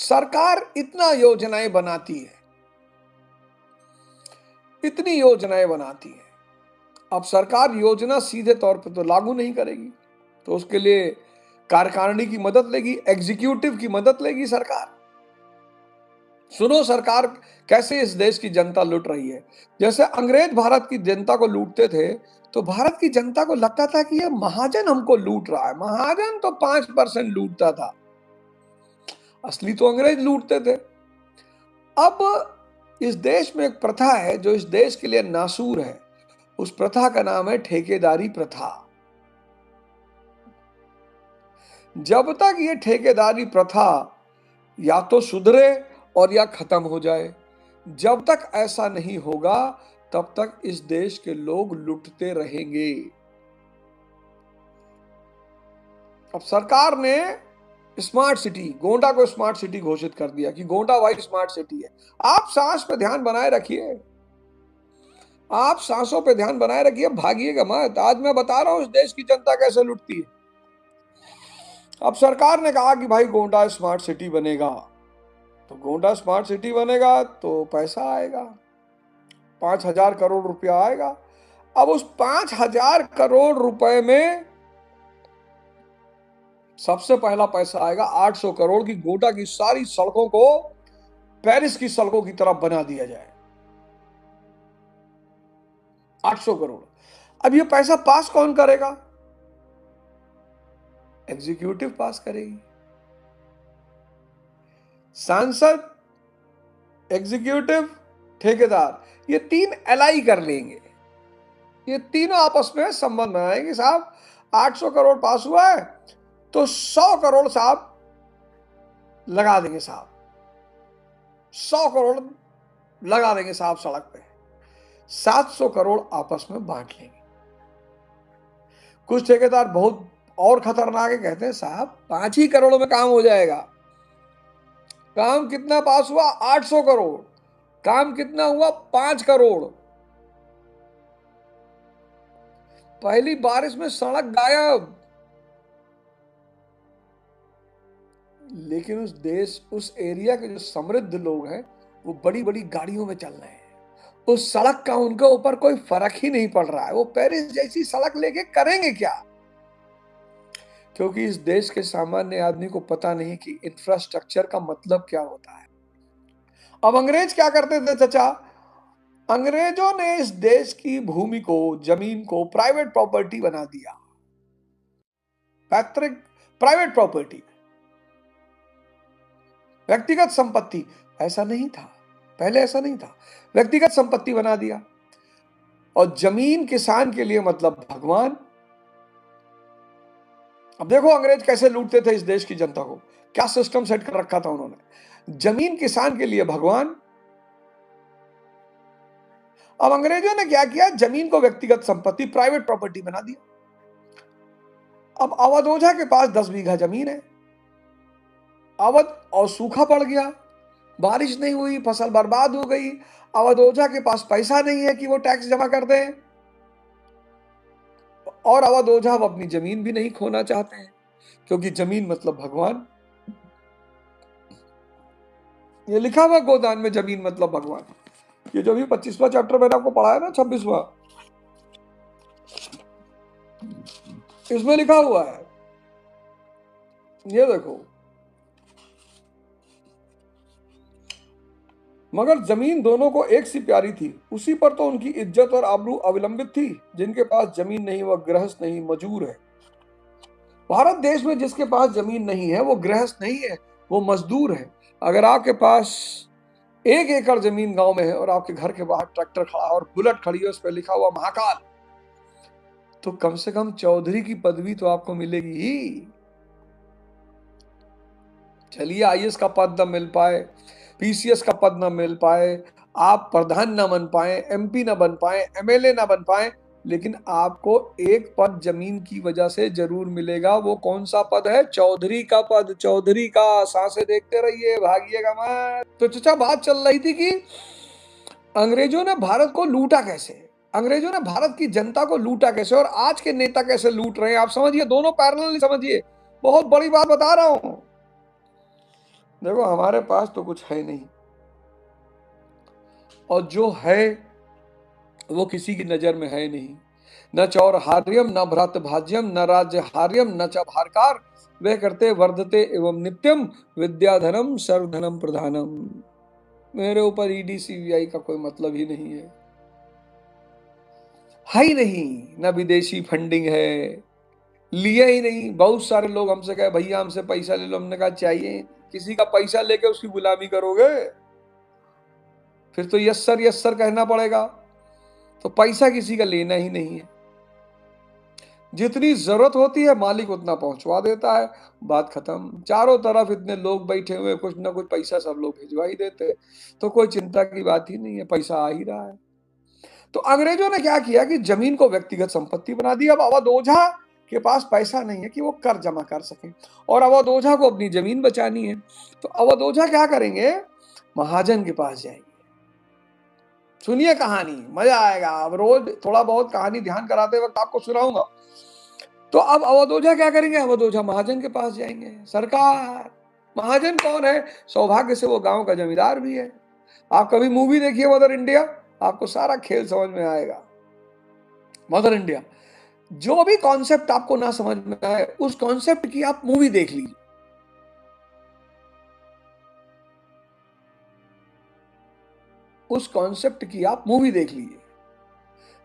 सरकार इतना योजनाएं बनाती है, इतनी योजनाएं बनाती है। अब सरकार योजना सीधे तौर पर तो लागू नहीं करेगी, तो उसके लिए कार्यकारिणी की मदद लेगी, एग्जीक्यूटिव की मदद लेगी सरकार। सुनो सरकार कैसे इस देश की जनता लूट रही है। जैसे अंग्रेज भारत की जनता को लूटते थे, तो भारत की जनता को लगता था कि ये महाजन हमको लूट रहा है। महाजन तो 5% लूटता था, असली तो अंग्रेज लूटते थे। अब इस देश में एक प्रथा है जो इस देश के लिए नासूर है। उस प्रथा का नाम है ठेकेदारी प्रथा। जब तक ये ठेकेदारी प्रथा या तो सुधरे और या खत्म हो जाए, जब तक ऐसा नहीं होगा तब तक इस देश के लोग लुटते रहेंगे। अब सरकार ने स्मार्ट सिटी, गोंडा को स्मार्ट सिटी घोषित कर दिया कि गोंडा भाई स्मार्ट सिटी है। आप सांस पे ध्यान बनाए रखिए, आप सांसों पे ध्यान बनाए रखिए, भागिएगा मत। आज मैं बता रहा हूं इस देश की जनता कैसे लुटती है। अब सरकार ने कहा कि भाई गोंडा स्मार्ट सिटी बनेगा, तो गोंडा स्मार्ट सिटी बनेगा तो पैसा आएगा, 5,000 करोड़ रुपया आएगा। अब उस 5,000 करोड़ रुपए में सबसे पहला पैसा आएगा 800 करोड़ की गोंडा की सारी सड़कों को पेरिस की सड़कों की तरफ बना दिया जाए। 800 करोड़। अब ये पैसा पास कौन करेगा? एग्जीक्यूटिव पास करेगी। सांसद, एग्जीक्यूटिव, ठेकेदार, ये तीन एलाई कर लेंगे। ये तीनों आपस में संबंध बनाएंगे। साहब 800 करोड़ पास हुआ है तो 100 करोड़ साहब लगा देंगे, साहब 100 करोड़ लगा देंगे साहब सड़क पे। 700 करोड़ आपस में बांट लेंगे। कुछ ठेकेदार बहुत और खतरनाक है, कहते हैं साहब 5 ही करोड़ में काम हो जाएगा। काम कितना पास हुआ? 800 करोड़। काम कितना हुआ? 5 करोड़। पहली बारिश में सड़क गायब। लेकिन उस एरिया के जो समृद्ध लोग हैं वो बड़ी बड़ी गाड़ियों में चल रहे हैं। उस सड़क का उनके ऊपर कोई फर्क ही नहीं पड़ रहा है। वो पेरिस जैसी सड़क लेके करेंगे क्या? क्योंकि इस देश के सामान्य आदमी को पता नहीं कि इंफ्रास्ट्रक्चर का मतलब क्या होता है। अब अंग्रेज क्या करते थे चाचा? अंग्रेजों ने इस देश की भूमि को, जमीन को प्राइवेट प्रॉपर्टी बना दिया। पैतृक प्राइवेट प्रॉपर्टी, व्यक्तिगत संपत्ति। ऐसा नहीं था पहले, ऐसा नहीं था। व्यक्तिगत संपत्ति बना दिया। और जमीन किसान के लिए मतलब भगवान। अब देखो अंग्रेज कैसे लूटते थे इस देश की जनता को, क्या सिस्टम सेट कर रखा था उन्होंने। जमीन किसान के लिए भगवान। अब अंग्रेजों ने क्या किया? जमीन को व्यक्तिगत संपत्ति, प्राइवेट प्रॉपर्टी बना दिया। अब अवध ओझा के पास 10 बीघा जमीन है। अवध और सूखा पड़ गया, बारिश नहीं हुई, फसल बर्बाद हो गई। अवध ओझा के पास पैसा नहीं है कि वो टैक्स जमा कर दें, और अवध ओझा अपनी जमीन भी नहीं खोना चाहते हैं, क्योंकि जमीन मतलब भगवान। ये लिखा हुआ गोदान में, जमीन मतलब भगवान। ये जो भी 25वां चैप्टर मैंने आपको पढ़ाया ना, 26वां, इसमें लिखा हुआ है। ये देखो, मगर जमीन दोनों को एक सी प्यारी थी, उसी पर तो उनकी इज्जत और आबरू अवलंबित थी। जिनके पास जमीन नहीं वह गृहस्थ नहीं, मजूर है। भारत देश में जिसके पास जमीन नहीं है वो गृहस्थ नहीं है, वो मजदूर है। अगर आपके पास 1 एकड़ जमीन गांव में है और आपके घर के बाहर ट्रैक्टर खड़ा और बुलेट खड़ी है, उस पर लिखा हुआ महाकाल, तो कम से कम चौधरी की पदवी तो आपको मिलेगी ही। चलिए आईएएस का पद न मिल पाए, पीसीएस का पद न मिल पाए, आप प्रधान न बन पाए, एमपी न बन पाए, एमएलए न बन पाए, लेकिन आपको एक पद जमीन की वजह से जरूर मिलेगा। वो कौन सा पद है? चौधरी का पद। चौधरी का। सांसें देखते रहिए, भागिएगा मत। तो चाचा बात चल रही थी कि अंग्रेजों ने भारत को लूटा कैसे, अंग्रेजों ने भारत की जनता को लूटा कैसे, और आज के नेता कैसे लूट रहे हैं। आप समझिए, दोनों पैरेलल समझिए। बहुत बड़ी बात बता रहा हूं। देखो हमारे पास तो कुछ है नहीं, और जो है वो किसी की नजर में है नहीं। न चौरहार्यम न भ्रातभाज्यम न राज्यहार्यम न च भारकार, वे करते वर्धते एवं नित्यम विद्याधनम सर्वधनम प्रधानम। मेरे ऊपर ईडी सीबीआई का कोई मतलब ही नहीं है ही नहीं। न विदेशी फंडिंग है, लिया ही नहीं। बहुत सारे लोग हमसे कहे भैया हमसे पैसा ले लो, हमने कहा चाहिए। किसी का पैसा लेके उसकी गुलामी करोगे फिर तो यस सर कहना पड़ेगा। तो पैसा किसी का लेना ही नहीं है। जितनी जरूरत होती है मालिक उतना पहुंचवा देता है, बात खत्म। चारों तरफ इतने लोग बैठे हुए, कुछ ना कुछ पैसा सब लोग भिजवा ही देते, तो कोई चिंता की बात ही नहीं है, पैसा आ ही रहा है। तो अंग्रेजों ने क्या किया कि जमीन को व्यक्तिगत संपत्ति बना दी। अब अवध ओझा के पास पैसा नहीं है कि वो कर जमा कर सके, और अवध ओझा को अपनी जमीन बचानी है। तो अवध ओझा क्या करेंगे, महाजन के पास जाएंगे। सुनिए कहानी, मजा आएगा। अब रोज थोड़ा बहुत कहानी ध्यान कराते वक्त आपको सुनाऊंगा। तो अब अवध ओझा क्या करेंगे, अवध ओझा महाजन के पास जाएंगे। सरकार, महाजन कौन है, सौभाग्य से वो गांव का जमींदार भी है। आप कभी मूवी देखिए मदर इंडिया, आपको सारा खेल समझ में आएगा। मदर इंडिया, जो भी कॉन्सेप्ट आपको ना समझ में आए उस कॉन्सेप्ट की आप मूवी देख लीजिए। उस कॉन्सेप्ट की आप मूवी देख लीजिए।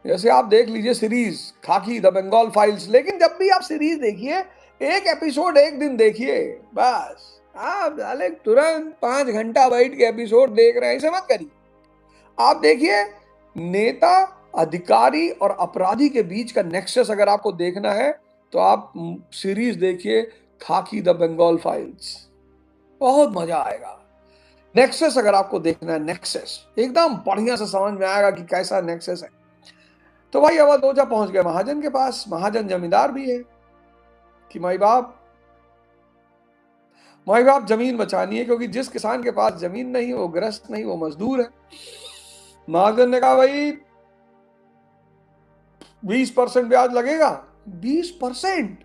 जैसे आप देख लीजिए सीरीज खाकी द बंगाल फाइल्स, लेकिन जब भी आप सीरीज देखिए एक एपिसोड एक दिन देखिए बस। आप डाले तुरंत 5 घंटा बैठ के एपिसोड देख रहे हैं, ऐसे मत करिए। आप देखिए नेता, अधिकारी और अपराधी के बीच का नेक्सस अगर आपको देखना है तो आप सीरीज देखिए खाकी द बंगाल फाइल्स, बहुत मजा आएगा। नेक्सस अगर आपको देखना है, नेक्सस एकदम बढ़िया से समझ में आएगा कि कैसा नेक्सस है। तो भाई अवध ओझा पहुंच गया महाजन के पास। महाजन जमींदार भी है कि माई बाप जमीन बचानी है, क्योंकि जिस किसान के पास जमीन नहीं वो ग्रस्त नहीं, वो मजदूर है। महाजन ने कहा भाई 20% ब्याज लगेगा। 20%?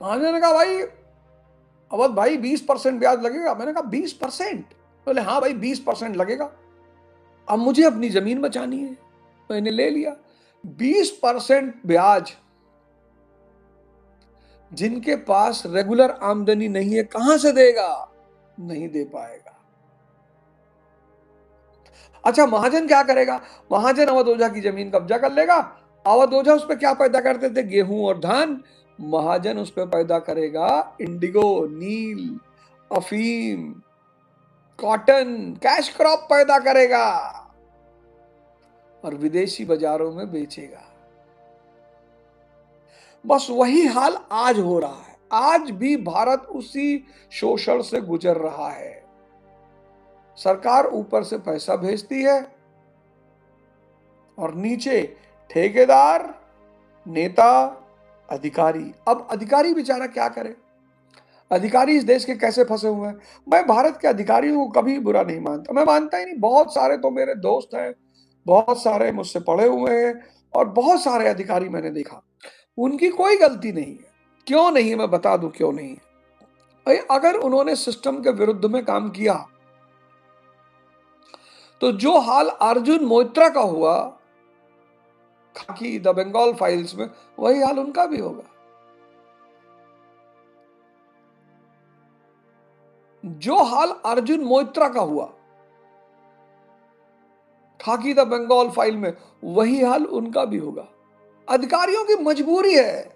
महाजन ने कहा भाई अवध भाई 20% ब्याज लगेगा। मैंने कहा 20%? बोले हाँ भाई 20% लगेगा। अब मुझे अपनी जमीन बचानी है, मैंने ले लिया। 20% ब्याज जिनके पास रेगुलर आमदनी नहीं है कहां से देगा, नहीं दे पाएगा। अच्छा महाजन क्या करेगा, महाजन अवध ओझा की जमीन कब्जा कर लेगा। अवध ओझा उस पर क्या पैदा करते थे, गेहूं और धान। महाजन उस पर पैदा करेगा इंडिगो, नील, अफीम, कॉटन, कैश क्रॉप पैदा करेगा और विदेशी बाजारों में बेचेगा। बस वही हाल आज हो रहा है। आज भी भारत उसी शोषण से गुजर रहा है। सरकार ऊपर से पैसा भेजती है और नीचे ठेकेदार, नेता, अधिकारी। अब अधिकारी बेचारा क्या करे, अधिकारी इस देश के कैसे फंसे हुए हैं। मैं भारत के अधिकारियों को कभी बुरा नहीं मानता, मैं मानता ही नहीं। बहुत सारे तो मेरे दोस्त हैं, बहुत सारे मुझसे पढ़े हुए हैं, और बहुत सारे अधिकारी मैंने देखा, उनकी कोई गलती नहीं है। क्यों नहीं है मैं बता दूं क्यों नहीं है। भाई अगर उन्होंने सिस्टम के विरुद्ध में काम किया तो जो हाल अर्जुन मोइत्रा का हुआ खाकी द बंगाल फाइल्स में, वही हाल उनका भी होगा। जो हाल अर्जुन मोइत्रा का हुआ खाकी द बंगाल फाइल में, वही हाल उनका भी होगा। अधिकारियों की मजबूरी है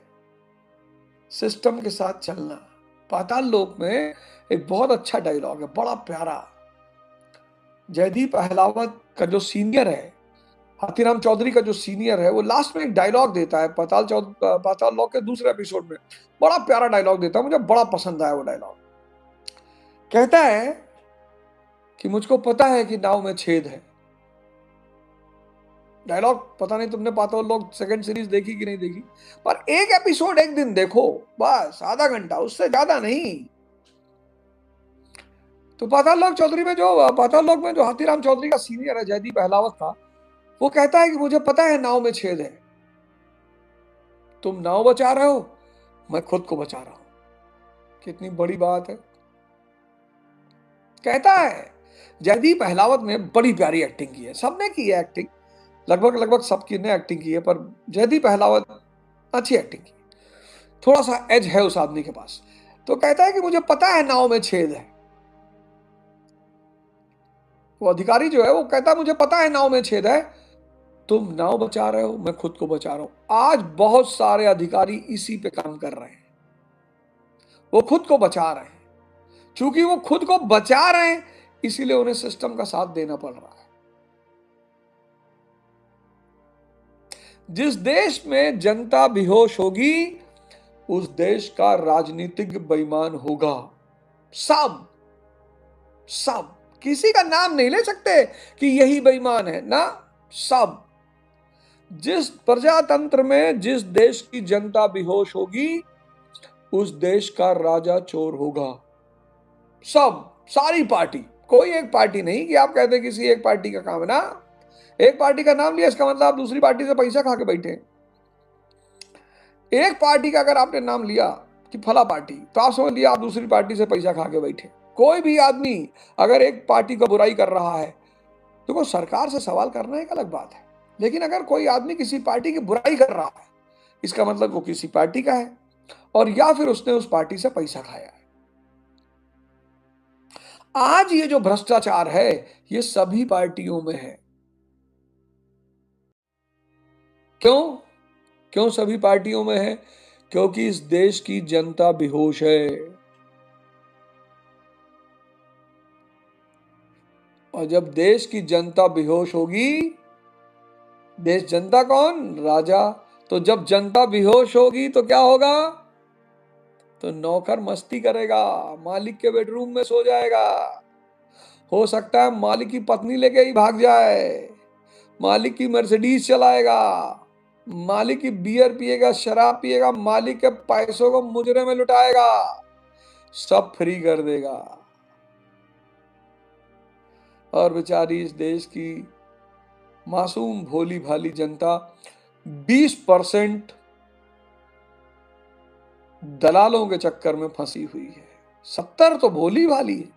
सिस्टम के साथ चलना। पाताल लोक में एक बहुत अच्छा डायलॉग है, बड़ा प्यारा। जयदीप अहलावत का जो सीनियर है, हाथीराम चौधरी का जो सीनियर है, वो लास्ट में एक डायलॉग देता है पाताल लोक के दूसरे एपिसोड में। बड़ा प्यारा डायलॉग देता है, मुझे बड़ा पसंद आया वो डायलॉग। कहता है कि मुझको पता है कि नाव में छेद है। डायलॉग पता नहीं तुमने पाताल लोक सेकंड सीरीज देखी कि नहीं देखी, पर एक एपिसोड एक दिन देखो, बस आधा घंटा, उससे ज्यादा नहीं। तो पाताल लोक में जो हाथीराम चौधरी का सीनियर है जयदीप अहलावत का, वो कहता है कि मुझे पता है नाव में छेद है, तुम नाव बचा रहे हो, मैं खुद को बचा रहा हूं। कितनी बड़ी बात है। कहता है जयदीप अहलावत ने बड़ी प्यारी एक्टिंग की है, सबने की है एक्टिंग, लगभग लगभग सबकी ने एक्टिंग की है, पर जयदीप अहलावत अच्छी एक्टिंग की, थोड़ा सा एज है उस आदमी के पास। तो कहता है कि मुझे पता है नाव में छेद है, वो अधिकारी जो है वो कहता है मुझे पता है नाव में छेद है, तुम नाव बचा रहे हो, मैं खुद को बचा रहा हूं। आज बहुत सारे अधिकारी इसी पे काम कर रहे हैं, वो खुद को बचा रहे हैं। चूंकि वो खुद को बचा रहे हैं इसीलिए उन्हें सिस्टम का साथ देना पड़ रहा है। जिस देश में जनता बेहोश होगी उस देश का राजनीतिक बेईमान होगा। सब सब किसी का नाम नहीं ले सकते कि यही बेईमान है ना, सब। जिस प्रजातंत्र में जिस देश की जनता बेहोश होगी उस देश का राजा चोर होगा। सब, सारी पार्टी, कोई एक पार्टी नहीं कि आप कहते किसी एक पार्टी का काम है ना। एक पार्टी का नाम लिया इसका मतलब आप दूसरी पार्टी से पैसा खा के बैठे। एक पार्टी का अगर आपने नाम लिया कि फला पार्टी, तो आप समझ लिया आप दूसरी पार्टी से पैसा खा के बैठे। कोई भी आदमी अगर एक पार्टी का बुराई कर रहा है तो सरकार से सवाल करना एक अलग बात है, लेकिन अगर कोई आदमी किसी पार्टी की बुराई कर रहा है इसका मतलब वो किसी पार्टी का है और या फिर उसने उस पार्टी से पैसा खाया है। आज ये जो भ्रष्टाचार है ये सभी पार्टियों में है। क्यों क्यों सभी पार्टियों में है? क्योंकि इस देश की जनता बेहोश है। और जब देश की जनता बेहोश होगी, देश जनता कौन? राजा। तो जब जनता बेहोश होगी तो क्या होगा? तो नौकर मस्ती करेगा, मालिक के बेडरूम में सो जाएगा, हो सकता है मालिक की पत्नी लेके ही भाग जाए, मालिक की मर्सिडीज चलाएगा, मालिक की बियर पिएगा, शराब पिएगा, मालिक के पैसों को मुजरे में लुटाएगा, सब फ्री कर देगा। और बेचारी इस देश की मासूम भोली भाली जनता 20% दलालों के चक्कर में फंसी हुई है। 70 तो भोली भाली है,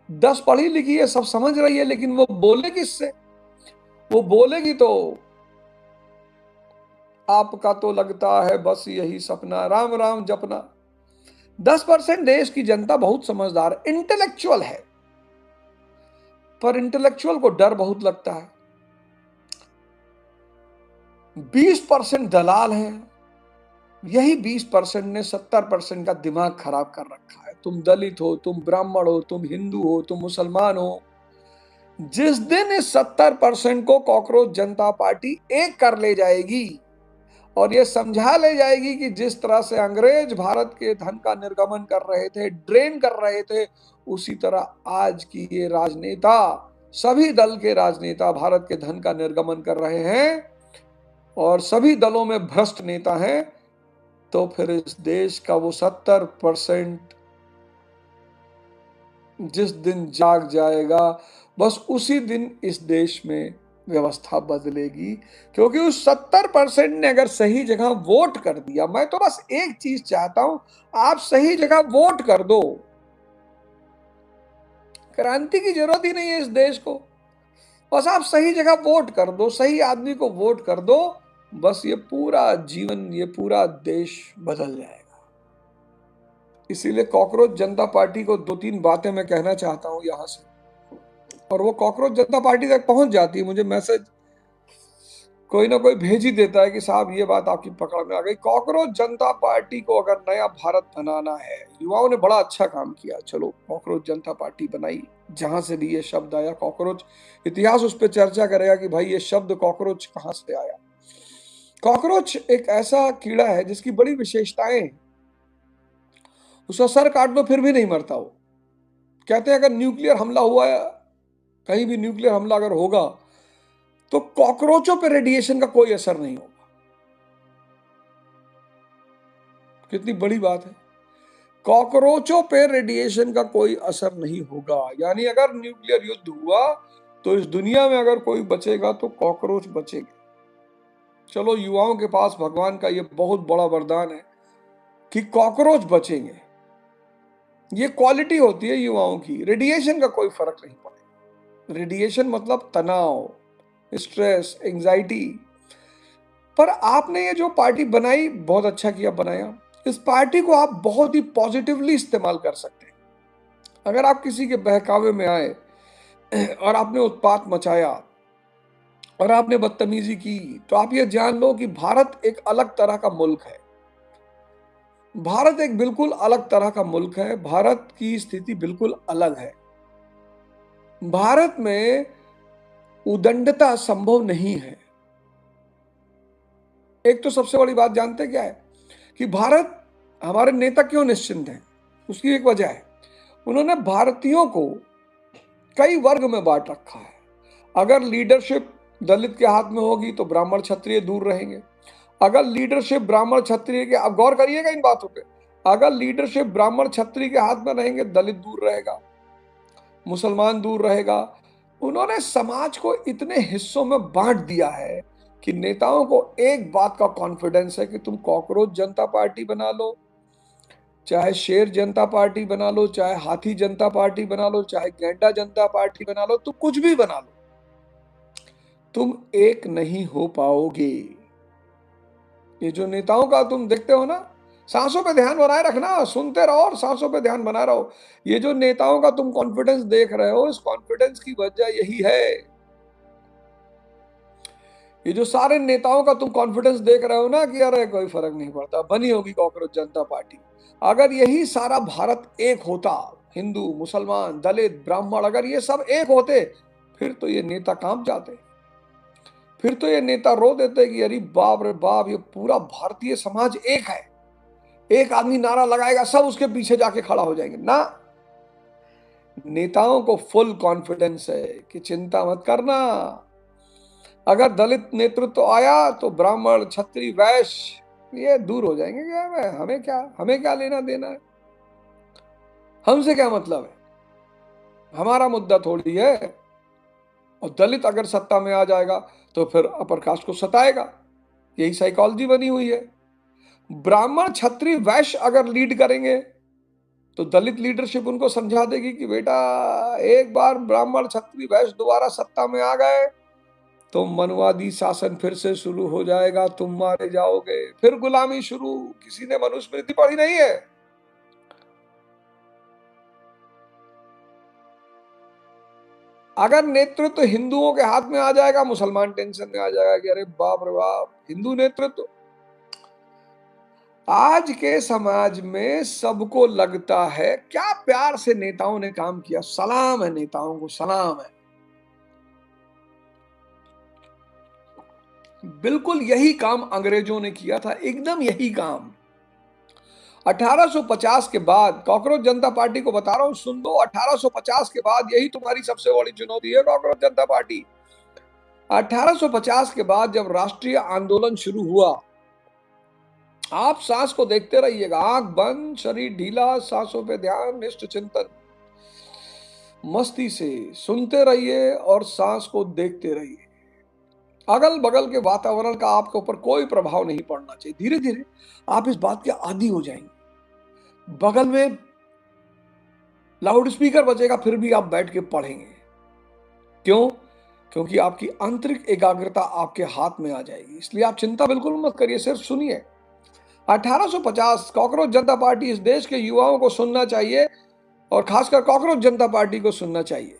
10 पढ़ी लिखी है, सब समझ रही है, लेकिन वो बोले किससे? वो बोलेगी तो आपका तो लगता है बस यही सपना, राम राम जपना। 10% देश की जनता बहुत समझदार, इंटेलेक्चुअल है, पर इंटेलेक्चुअल को डर बहुत लगता है। 20% दलाल हैं, यही 20% ने 70% का दिमाग खराब कर रखा है। तुम दलित हो, तुम ब्राह्मण हो, तुम हिंदू हो, तुम मुसलमान हो, जिस दिन इस 70% को कॉकरोच जनता पार्टी एक कर ले जाएगी और ये समझा ले जाएगी कि जिस तरह से अंग्रेज भारत के धन का निर्गमन कर रहे थे, ड्रेन कर रहे थे, उसी तरह आज की ये राजनेता, सभी दल के राजनेता भारत के धन का निर्गमन कर रहे हैं और सभी दलों में भ्रष्ट नेता हैं, तो फिर इस देश का वो 70% जिस दिन जाग जाएगा बस उसी दिन इस देश में व्यवस्था बदलेगी। क्योंकि उस 70% ने अगर सही जगह वोट कर दिया, मैं तो बस एक चीज चाहता हूं, आप सही जगह वोट कर दो। क्रांति की जरूरत ही नहीं है इस देश को, बस आप सही जगह वोट कर दो, सही आदमी को वोट कर दो, बस ये पूरा जीवन, ये पूरा देश बदल जाएगा। इसीलिए कॉकरोच जनता पार्टी को 2-3 बातें मैं कहना चाहता हूं यहां से, और वो कॉकरोच जनता पार्टी तक पहुंच जाती है, मुझे मैसेज कोई ना कोई भेज ही देता है कि साहब ये बात आपकी पकड़ में आ गई। कॉकरोच जनता पार्टी को अगर नया भारत बनाना है, युवाओं ने बड़ा अच्छा काम किया, चलो कॉकरोच जनता पार्टी बनाई, जहां से भी ये शब्द आया कॉकरोच, इतिहास उस पर चर्चा करेगा कि भाई ये शब्द कॉकरोच कहां से आया। कॉकरोच एक ऐसा कीड़ा है जिसकी बड़ी विशेषताएं, उसका सर काट दो फिर भी नहीं मरता। वो कहते हैं अगर न्यूक्लियर हमला हुआ, कहीं भी न्यूक्लियर हमला अगर होगा तो कॉकरोचों पर रेडिएशन का कोई असर नहीं होगा। कितनी बड़ी बात है। कॉकरोचों पे रेडिएशन का कोई असर नहीं होगा। यानी अगर न्यूक्लियर युद्ध हुआ तो इस दुनिया में अगर कोई बचेगा तो कॉकरोच बचेंगे। चलो, युवाओं के पास भगवान का ये बहुत बड़ा वरदान है कि कॉकरोच बचेंगे। ये क्वालिटी होती है युवाओं की। रेडिएशन का कोई फर्क नहीं पड़ेगा। रेडिएशन मतलब तनाव, स्ट्रेस, एंजाइटी। पर आपने ये जो पार्टी बनाई, बहुत अच्छा किया बनाया। इस पार्टी को आप बहुत ही पॉजिटिवली इस्तेमाल कर सकते हैं। अगर आप किसी के बहकावे में आए और आपने उत्पात मचाया और आपने बदतमीजी की, तो आप ये जान लो कि भारत एक अलग तरह का मुल्क है। भारत एक बिल्कुल अलग तरह का मुल्क है। भारत की स्थिति बिल्कुल अलग है। भारत में उदंडता संभव नहीं है। एक तो सबसे बड़ी बात जानते क्या है कि भारत, हमारे नेता क्यों निश्चिंत हैं? उसकी एक वजह है, उन्होंने भारतीयों को कई वर्ग में बांट रखा है। अगर लीडरशिप दलित के हाथ में होगी तो ब्राह्मण क्षत्रिय दूर रहेंगे। अगर लीडरशिप ब्राह्मण क्षत्रिय के, आप गौर करिएगा इन बातों पे, अगर लीडरशिप ब्राह्मण क्षत्रिय के हाथ में रहेंगे, दलित दूर रहेगा, मुसलमान दूर रहेगा। उन्होंने समाज को इतने हिस्सों में बांट दिया है कि नेताओं को एक बात का कॉन्फिडेंस है कि तुम कॉकरोच जनता पार्टी बना लो, चाहे शेर जनता पार्टी बना लो, चाहे हाथी जनता पार्टी बना लो, चाहे गैंडा जनता पार्टी बना लो, तुम कुछ भी बना लो, तुम एक नहीं हो पाओगे। ये जो नेताओं का तुम देखते हो ना, सांसों पे ध्यान बनाए रखना, सुनते रहो और सांसों पे ध्यान बनाए रहो। ये जो नेताओं का तुम कॉन्फिडेंस देख रहे हो, इस कॉन्फिडेंस की वजह यही है। ये जो सारे नेताओं का तुम कॉन्फिडेंस देख रहे हो ना कि अरे कोई फर्क नहीं पड़ता, बनी होगी कॉकरोच जनता पार्टी। अगर यही सारा भारत एक होता, हिंदू, मुसलमान, दलित, ब्राह्मण, अगर ये सब एक होते, फिर तो ये नेता काम जाते। फिर तो ये नेता रो देते कि अरे बाप रे बाप, ये पूरा भारतीय समाज एक है। एक आदमी नारा लगाएगा, सब उसके पीछे जाके खड़ा हो जाएंगे ना। नेताओं को फुल कॉन्फिडेंस है कि चिंता मत करना, अगर दलित नेतृत्व आया तो ब्राह्मण, क्षत्रिय, वैश्य ये दूर हो जाएंगे। क्या है, हमें क्या लेना देना है, हमसे क्या मतलब है, हमारा मुद्दा थोड़ी है। और दलित अगर सत्ता में आ जाएगा तो फिर अपर कास्ट को सताएगा। यही साइकोलॉजी बनी हुई है। ब्राह्मण, क्षत्रिय, वैश्य अगर लीड करेंगे तो दलित लीडरशिप उनको समझा देगी कि बेटा, एक बार ब्राह्मण, क्षत्रिय, वैश्य दोबारा सत्ता में आ गए तो मनवादी शासन फिर से शुरू हो जाएगा, तुम मारे जाओगे, फिर गुलामी शुरू। किसी ने मनुस्मृति पढ़ी नहीं है? अगर नेतृत्व हिंदुओं के हाथ में आ जाएगा, मुसलमान टेंशन में आ जाएगा कि अरे बाप रे बाप, हिंदू नेतृत्व। आज के समाज में सबको लगता है, क्या प्यार से नेताओं ने काम किया, सलाम है नेताओं को, सलाम है। बिल्कुल यही काम अंग्रेजों ने किया था, एकदम यही काम। 1850 के बाद, कॉकरोच जनता पार्टी को बता रहा हूं, सुन लो, 1850 के बाद यही तुम्हारी सबसे बड़ी चुनौती है, कॉकरोच जनता पार्टी। 1850 के बाद जब राष्ट्रीय आंदोलन शुरू हुआ, आप सांस को देखते रहिएगा, आंख बंद, शरीर ढीला, सांसों पे ध्यान, निष्ठ चिंतन, मस्ती से सुनते रहिए और सांस को देखते रहिए। अगल बगल के वातावरण का आपके ऊपर कोई प्रभाव नहीं पड़ना चाहिए। धीरे धीरे आप इस बात के आदी हो जाएंगे। बगल में लाउड स्पीकर बजेगा, फिर भी आप बैठ के पढ़ेंगे। क्यों? क्योंकि आपकी आंतरिक एकाग्रता आपके हाथ में आ जाएगी। इसलिए आप चिंता बिल्कुल मत करिए, सिर्फ सुनिए। 1850 कॉकरोच जनता पार्टी, इस देश के युवाओं को सुनना चाहिए और खासकर कॉकरोच जनता पार्टी को सुनना चाहिए।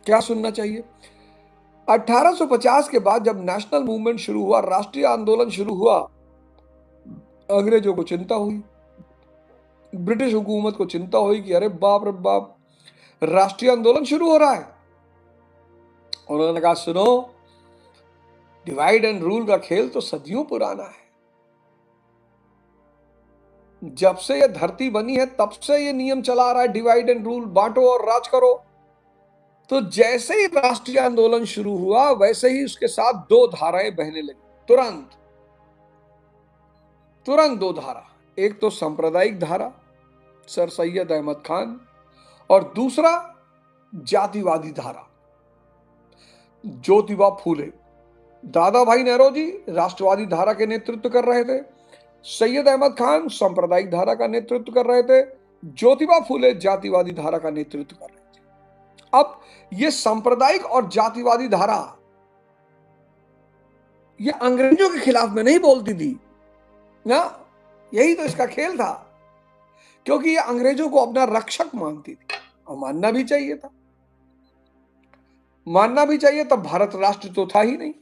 क्या सुनना चाहिए? 1850 के बाद जब नेशनल मूवमेंट शुरू हुआ, राष्ट्रीय आंदोलन शुरू हुआ, अंग्रेजों को चिंता हुई, ब्रिटिश हुकूमत को चिंता हुई कि अरे बाप रे बाप, राष्ट्रीय आंदोलन शुरू हो रहा है। उन्होंने कहा सुनो, डिवाइड एंड रूल का खेल तो सदियों पुराना है। जब से ये धरती बनी है तब से ये नियम चला रहा है, डिवाइड एंड रूल, बांटो और राज करो। तो जैसे ही राष्ट्रीय आंदोलन शुरू हुआ, वैसे ही उसके साथ दो धाराएं बहने लगी, तुरंत तुरंत दो धारा, एक तो सांप्रदायिक धारा सर सैयद अहमद खान, और दूसरा जातिवादी धारा ज्योतिबा फूले। दादा भाई नौरोजी राष्ट्रवादी धारा के नेतृत्व कर रहे थे, सैयद अहमद खान सांप्रदायिक धारा का नेतृत्व कर रहे थे, ज्योतिबा फूले जातिवादी धारा का नेतृत्व कर रहे थे। अब ये सांप्रदायिक और जातिवादी धारा ये अंग्रेजों के खिलाफ में नहीं बोलती थी ना, यही तो इसका खेल था, क्योंकि ये अंग्रेजों को अपना रक्षक मानती थी और मानना भी चाहिए था, मानना भी चाहिए। तब भारत राष्ट्र तो था ही नहीं,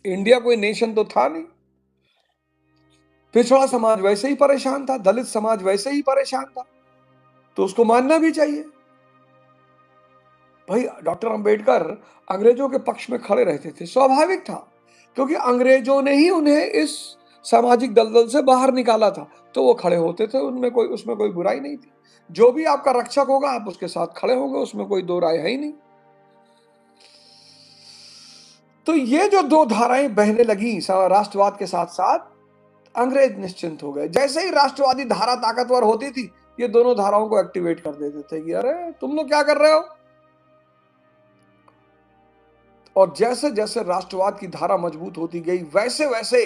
इंडिया कोई नेशन तो था नहीं, पिछड़ा समाज वैसे ही परेशान था, दलित समाज वैसे ही परेशान था, तो उसको मानना भी चाहिए। भाई डॉक्टर अंबेडकर अंग्रेजों के पक्ष में खड़े रहते थे, स्वाभाविक था, क्योंकि अंग्रेजों ने ही उन्हें इस सामाजिक दलदल से बाहर निकाला था, तो वो खड़े होते थे, उसमें कोई बुराई नहीं थी। जो भी आपका रक्षक होगा आप उसके साथ खड़े होंगे, उसमें कोई दो राय है ही नहीं। तो ये जो दो धाराएं बहने लगी राष्ट्रवाद के साथ साथ, अंग्रेज निश्चिंत हो गए। जैसे ही राष्ट्रवादी धारा ताकतवर होती थी, ये दोनों धाराओं को एक्टिवेट कर देते थे कि अरे तुम लोग क्या कर रहे हो। और जैसे जैसे राष्ट्रवाद की धारा मजबूत होती गई, वैसे वैसे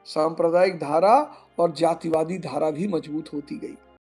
सांप्रदायिक धारा और जातिवादी धारा भी मजबूत होती गई।